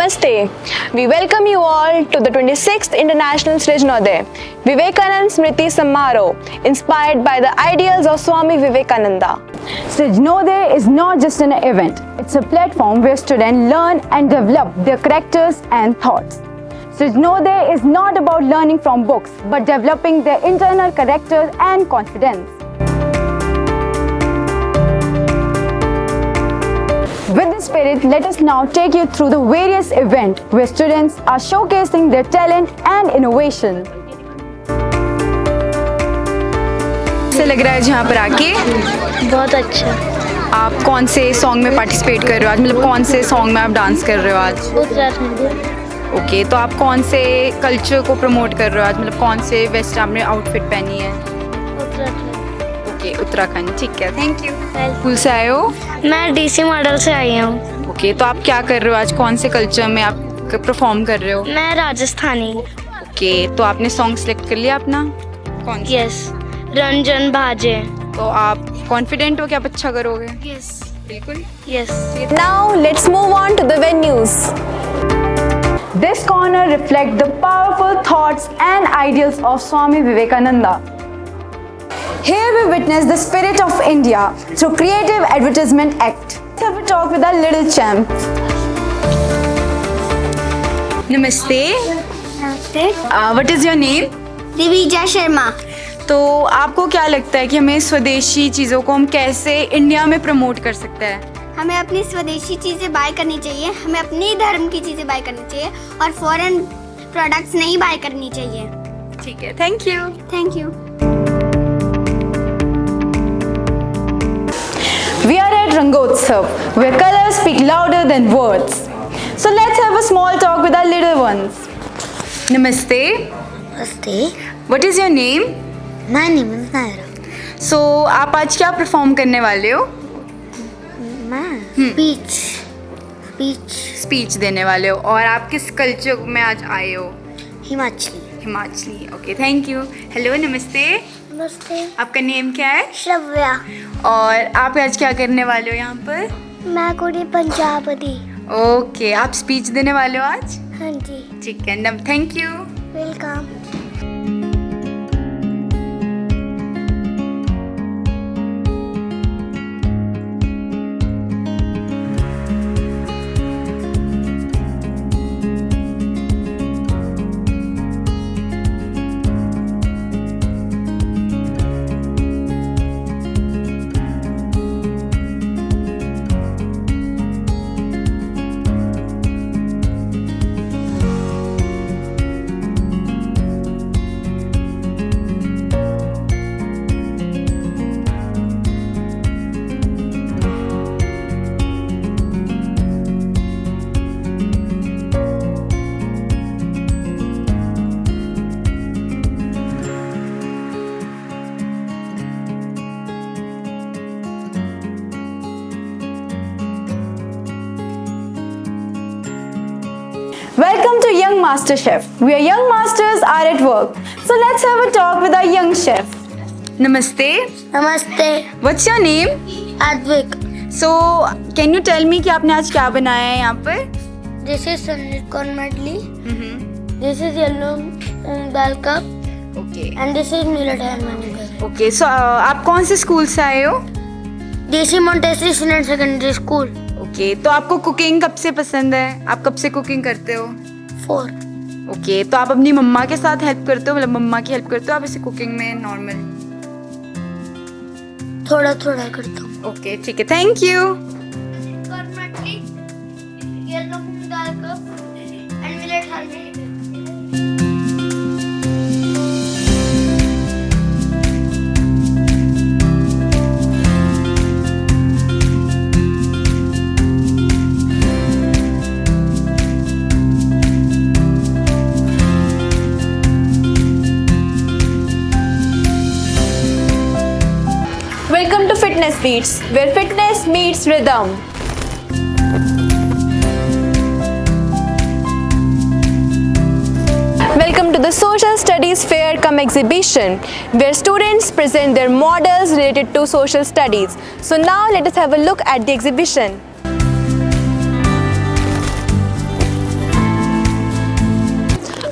Namaste. We welcome you all to the 26th International Srijnoday Vivekanand Smriti Sammaroh, inspired by the ideals of Swami Vivekananda. Srijnoday is not just an event, it's a platform where students learn and develop their characters and thoughts. Srijnoday is not about learning from books, but developing their internal character and confidence. With this spirit, let us now take you through the various events where students are showcasing their talent and innovation. कैसा लग रहा है यहाँ पर आके? बहुत अच्छा। आप कौन से सॉन्ग में पार्टिसिपेट कर रहे हो आज? मतलब कौन से सॉन्ग में आप डांस कर रहे हो आज? उत्तराखंड। ओके, तो आप कौन से कल्चर को प्रमोट कर रहे हो आज? मतलब कौन से वेस्ट आपने आउटफिट पहनी है? उत्तराखंड। ओके, उत्तराखंड, ठीक है, थैंक यू। स्कूल से आए हो? मैं डीसी मॉडल से आई हूँ। ओके, तो आप क्या कर रहे हो आज? कौन से कल्चर में आप परफॉर्म कर रहे हो? मैं राजस्थानी। ओके, तो आपने सॉन्ग सेलेक्ट कर लिया अपना? कौन सा? यस, रंजन भाजे। तो आप कॉन्फिडेंट हो कि आप अच्छा करोगे? यस। बिल्कुल। Yes. Now let's move on to the venues. This corner reflects the powerful thoughts and ideals of Swami Vivekananda. Here we witness the spirit of India through Creative Advertisement Act. Let's have a talk with our little champ. नमस्ते। नमस्ते। What is your name? Divija Sharma. तो आपको क्या लगता है कि हमें स्वदेशी चीज़ों को हम कैसे इंडिया में प्रमोट कर सकते हैं? हमें अपनी स्वदेशी चीज़ें बाय करनी चाहिए, हमें अपने ही धर्म की चीज़ें बाय करनी चाहिए और फॉरेन प्रोडक्ट्स नहीं बाय करनी चाहिए। ठीक है, thank you. Thank you. We are at Rangotsav, where colors speak louder than words. So let's have a small talk with our little ones. नमस्ते। नमस्ते। What is your name? मैं निमन नायरा। सो आप आज क्या परफॉर्म करने वाले हो? मैं स्पीच देने वाले हो। और आप किस कल्चर में आज आए हो? Himachali. Himachali. Okay, thank you. Hello, नमस्ते। नमस्ते। आपका नेम क्या है? श्रव्या। और आप आज क्या करने वाले हो यहाँ पर? मैं कुड़ी पंजाबी। ओके, आप स्पीच देने वाले हो आज? हाँ जी। ठीक है, thank you. Welcome. Welcome to Young Master Chef. We are young masters are at work. So let's have a talk with our young chef. नमस्ते। नमस्ते। What's your name? Advik. So can you tell me कि आपने आज क्या बनाया है यहाँ पर? This is sunlit corn medley. This is yellow dal cup. Okay And this is millet hamburger. Okay, so आप कौन से स्कूल से आए हो? DC Montessori Senior Secondary School. Okay, तो आपको कुकिंग कब से पसंद है? आप कब से कुकिंग करते हो? 4. ओके, तो आप अपनी मम्मा के साथ हेल्प करते हो? मतलब मम्मा की हेल्प करते हो आप ऐसे कुकिंग में नॉर्मल? थोड़ा थोड़ा करता हूँ। ओके, ठीक है, thank you. Corn medley, yellow dal cup, and millet hamburger. Welcome to Fitness Beats, where fitness meets rhythm. Welcome to the Social Studies Fair cum exhibition, where students present their models related to social studies. So now let us have a look at the exhibition.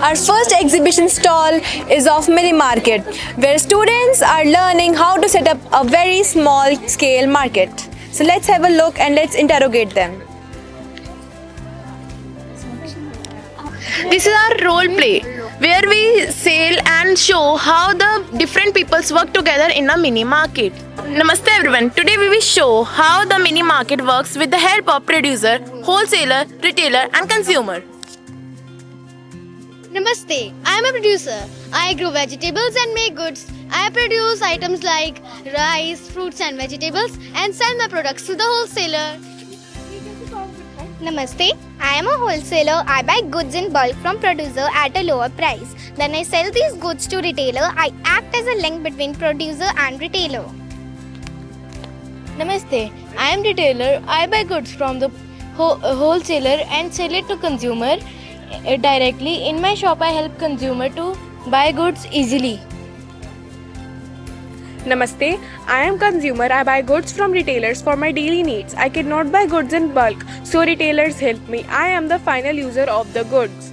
Our first exhibition stall is of mini market, where students are learning how to set up a very small scale market. So let's have a look and let's interrogate them. This is our role play where we sell and show how the different peoples work together in a mini market. Namaste everyone. Today we will show how the mini market works with the help of producer, wholesaler, retailer and consumer. Namaste, I am a producer. I grow vegetables and make goods. I produce items like rice, fruits and vegetables and sell my products to the wholesaler. Namaste, I am a wholesaler. I buy goods in bulk from producer at a lower price. Then I sell these goods to retailer. I act as a link between producer and retailer. Namaste. I am retailer. I buy goods from the wholesaler and sell it to consumer directly. In my shop I help consumer to buy goods easily. Namaste, I am consumer. I buy goods from retailers for my daily needs. I cannot buy goods in bulk, so retailers help me. I am the final user of the goods.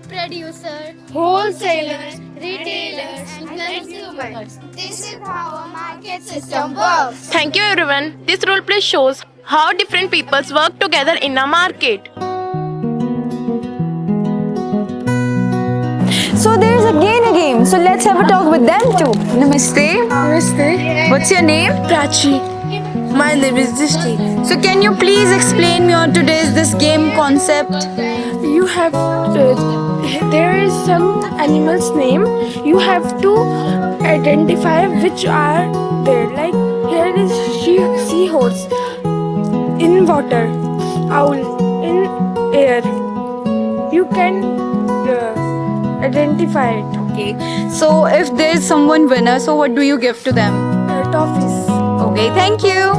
Producer, wholesalers, retailers and consumers. This is how a market system works. Thank you everyone. This role play shows how different peoples work together in a market. So there is again a game. So let's have a talk with them too. Namaste. Namaste. What's your name? Prachi. My name is Dishti. So can you please explain me on today's this game concept? You have there is some animal's name. You have to identify which are there. Like here is seahorse in water, owl in air. You can identify it. Okay. So if there is someone winner, so what do you give to them? Toffees. Okay, thank you.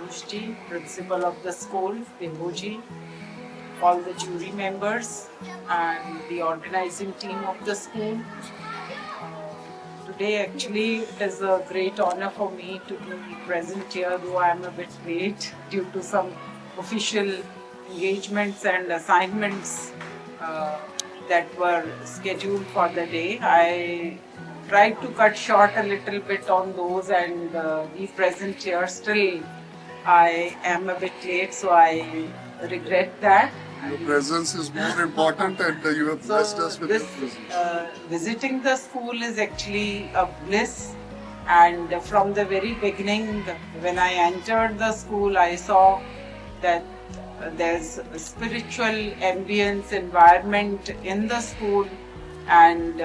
Yushti, principal of the school, Bimbuji, all the jury members and the organizing team of the school. Today actually it is a great honor for me to be present here, though I am a bit late due to some official engagements and assignments that were scheduled for the day. I tried to cut short a little bit on those and be present here. Still, I am a bit late, so I regret that. Your presence is more important and you have blessed us with your presence. Visiting the school is actually a bliss, and from the very beginning when I entered the school I saw that there's a spiritual ambience environment in the school, and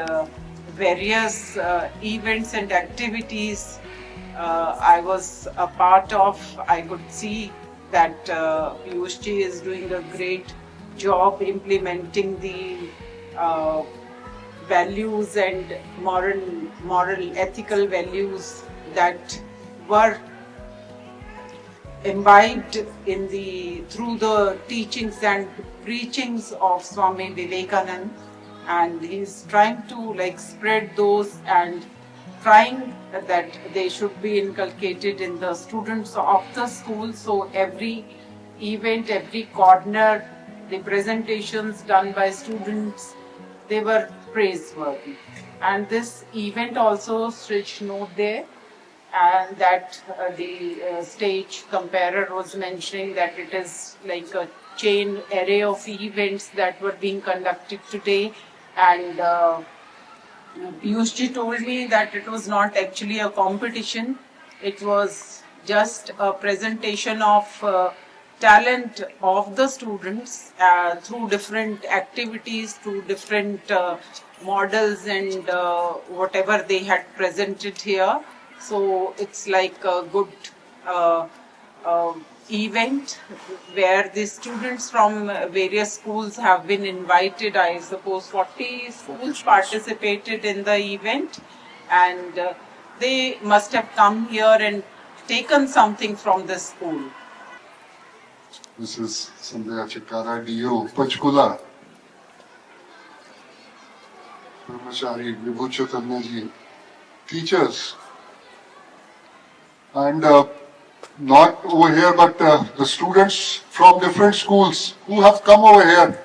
various events and activities I was a part of. I could see that Piyushji is doing a great job implementing the values and moral ethical values that were imbibed in through the teachings and preachings of Swami Vivekananda, and he's trying to spread those and trying that they should be inculcated in the students of the school. So every event, every corner, the presentations done by students, they were praiseworthy. And this event also should note there, and that the stage comparer was mentioning that it is like a chain array of events that were being conducted today, and Piyushji told me that it was not actually a competition, it was just a presentation of talent of the students through different activities, through different models and whatever they had presented here. So it's like a good event where the students from various schools have been invited. I suppose 40 schools participated in the event, and they must have come here and taken something from the school. Mrs. Sandhya Chikara, DO, Panchkula, Brahmachari, Vibhu Chaitanya ji, teachers, and not over here, but the students from different schools who have come over here.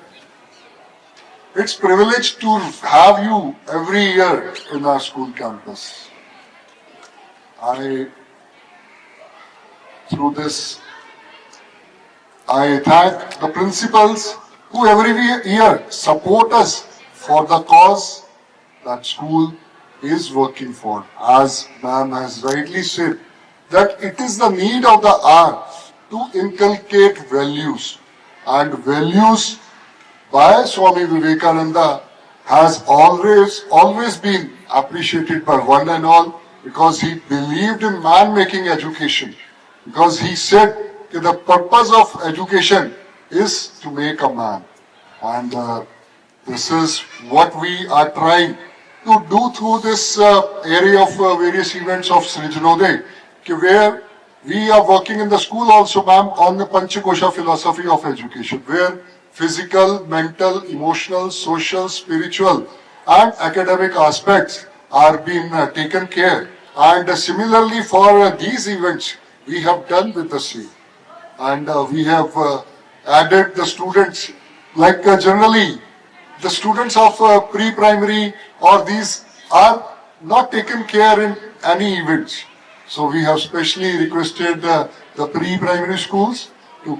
It's privilege to have you every year in our school campus. Through this, I thank the principals who every year support us for the cause that school is working for. As ma'am has rightly said, that it is the need of the hour to inculcate values, and values by Swami Vivekananda has always been appreciated by one and all, because he believed in man-making education, because he said that the purpose of education is to make a man. And this is what we are trying to do through this area of various events of Srijanoday, where we are working in the school also, ma'am, on the Panchakosha philosophy of education, where physical, mental, emotional, social, spiritual and academic aspects are being taken care. And similarly for these events, we have done with the same. And we have added the students, like generally, the students of pre-primary or these are not taken care in any events. So we have specially requested the pre-primary schools to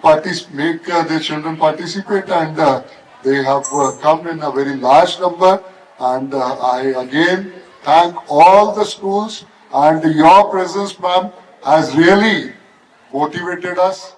make their children participate, and they have come in a very large number. And I again thank all the schools, and your presence, ma'am, has really motivated us.